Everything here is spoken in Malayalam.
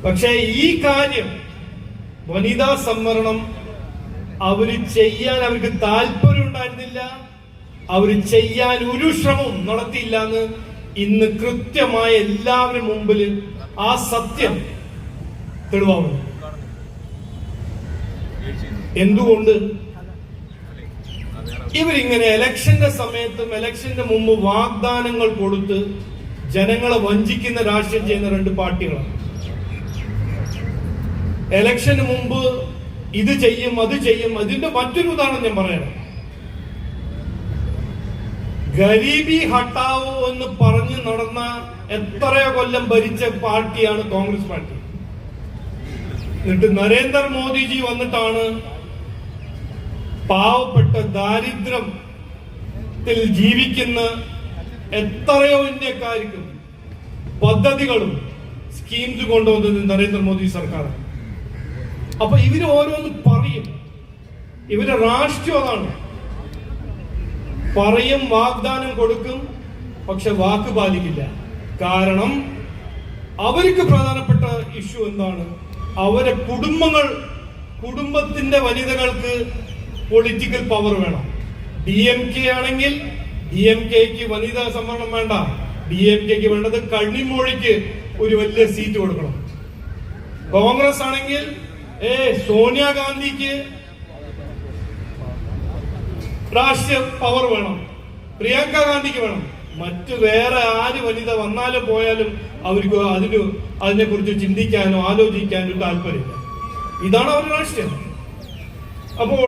പക്ഷേ ഈ കാര്യം വനിതാ സംവരണം അവര് ചെയ്യാൻ അവർക്ക് താല്പര്യം ഉണ്ടായിരുന്നില്ല, അവര് ചെയ്യാൻ ഒരു ശ്രമവും നടത്തിയില്ല എന്ന് ഇന്ന് കൃത്യമായ എല്ലാവരും മുമ്പിൽ ആ സത്യം തെളിവാകുന്നു. എന്തുകൊണ്ട് ഇവരിങ്ങനെ ഇലക്ഷന്റെ സമയത്തും ഇലക്ഷന്റെ മുമ്പ് വാഗ്ദാനങ്ങൾ കൊടുത്ത് ജനങ്ങളെ വഞ്ചിക്കുന്ന രാഷ്ട്രീയം ചെയ്യുന്ന രണ്ട് പാർട്ടികളാണ്. ഇലക്ഷന് മുമ്പ് ഇത് ചെയ്യും അത് ചെയ്യും. അതിന്റെ മറ്റൊരു ഉദാഹരണം ഞാൻ പറയണം. ഗരീബി ഹട്ടാവോ എന്ന് പറഞ്ഞ് നടന്ന എത്രയോ കൊല്ലം ഭരിച്ച പാർട്ടിയാണ് കോൺഗ്രസ് പാർട്ടി. എന്നിട്ട് നരേന്ദ്രമോദിജി വന്നിട്ടാണ് പാവപ്പെട്ട ദാരിദ്ര്യത്തിൽ ജീവിക്കുന്ന എത്രയോ ഇന്ത്യക്കാർക്കും പദ്ധതികളും സ്കീംസ് കൊണ്ടുവന്നത് നരേന്ദ്രമോദി സർക്കാർ. അപ്പൊ ഇവര് ഓരോന്ന് പറയും, ഇവരുടെ രാഷ്ട്രീയം അതാണ്. പറയും, വാഗ്ദാനം കൊടുക്കും, പക്ഷെ വാക്ക് പാലിക്കില്ല. കാരണം അവർക്ക് പ്രധാനപ്പെട്ട ഇഷ്യൂ എന്താണ്? അവരെ കുടുംബത്തിന്റെ വനിതകൾക്ക് പൊളിറ്റിക്കൽ പവർ വേണം. DMK ആണെങ്കിൽ DMKക്ക് വനിതാ സംവരണം വേണ്ട. DMKക്ക് വേണ്ടത് കണ്ണിമോഴിക്ക് ഒരു വലിയ സീറ്റ് കൊടുക്കണം. കോൺഗ്രസ് ആണെങ്കിൽ സോണിയാഗാന്ധിക്ക് രാഷ്ട്രീയ പവർ വേണം, പ്രിയങ്ക ഗാന്ധിക്ക് വേണം. മറ്റു വേറെ ആര് വനിത വന്നാലും പോയാലും അവർക്ക് അതിനെ കുറിച്ച് ചിന്തിക്കാനോ ആലോചിക്കാനോ താല്പര്യമില്ല. ഇതാണ് അവരുടെ രാഷ്ട്രീയം. അപ്പോൾ